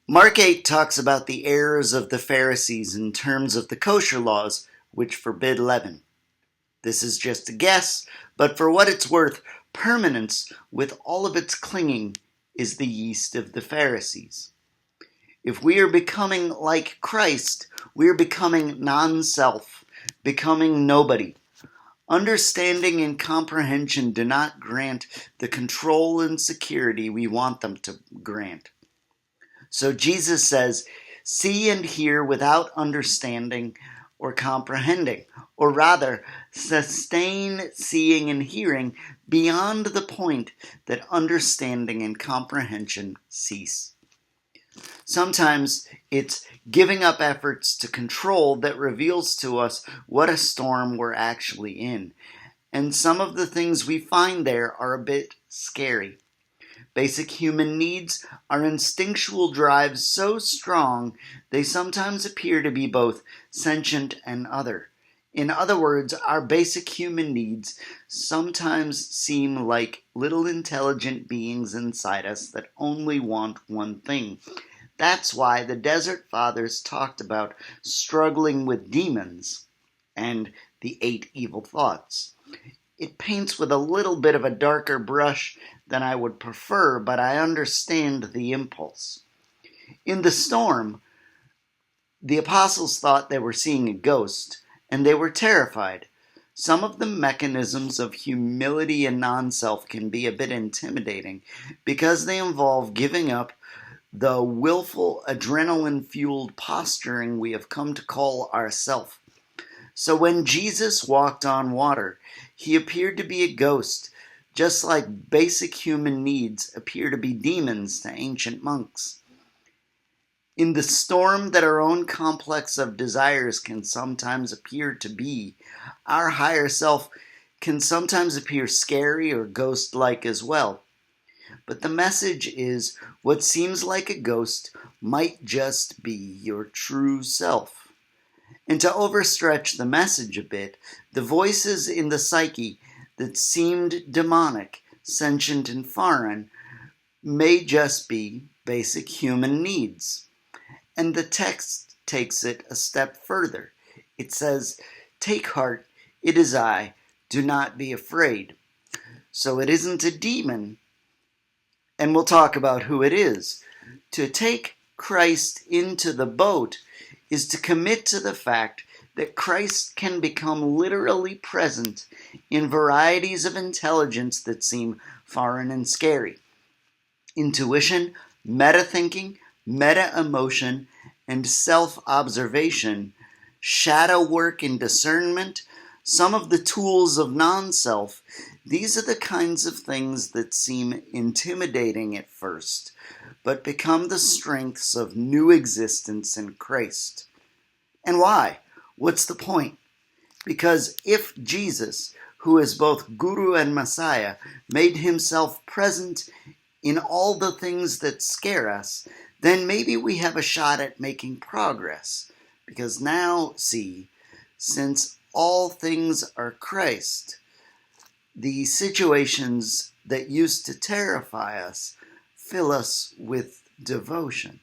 Mark 8 talks about the errors of the Pharisees in terms of the kosher laws, which forbid leaven. This is just a guess, but for what it's worth, permanence, with all of its clinging, is the yeast of the Pharisees. If we are becoming like Christ, we are becoming non-self, becoming nobody. Understanding and comprehension do not grant the control and security we want them to grant. So Jesus says, see and hear without understanding or comprehending, or rather, sustain seeing and hearing beyond the point that understanding and comprehension cease. Sometimes it's giving up efforts to control that reveals to us what a storm we're actually in. And some of the things we find there are a bit scary. Basic human needs are instinctual drives so strong they sometimes appear to be both sentient and other. In other words, our basic human needs sometimes seem like little intelligent beings inside us that only want one thing. That's why the Desert Fathers talked about struggling with demons and the 8 evil thoughts. It paints with a little bit of a darker brush than I would prefer, but I understand the impulse. In the storm, the apostles thought they were seeing a ghost, and they were terrified. Some of the mechanisms of humility and non-self can be a bit intimidating because they involve giving up the willful, adrenaline-fueled posturing we have come to call ourself. So when Jesus walked on water, he appeared to be a ghost, just like basic human needs appear to be demons to ancient monks. In the storm that our own complex of desires can sometimes appear to be, our higher self can sometimes appear scary or ghost-like as well. But the message is, what seems like a ghost might just be your true self. And to overstretch the message a bit, the voices in the psyche that seemed demonic, sentient, and foreign may just be basic human needs. And the text takes it a step further. It says, take heart, it is I, do not be afraid. So it isn't a demon, and we'll talk about who it is. To take Christ into the boat is to commit to the fact that Christ can become literally present in varieties of intelligence that seem foreign and scary. Intuition, meta-thinking, meta-emotion, and self-observation, shadow work and discernment, some of the tools of non-self, these are the kinds of things that seem intimidating at first, but become the strengths of new existence in Christ. And why? What's the point? Because if Jesus, who is both Guru and Messiah, made himself present in all the things that scare us, then maybe we have a shot at making progress. Because now, see, since all things are Christ, the situations that used to terrify us fill us with devotion.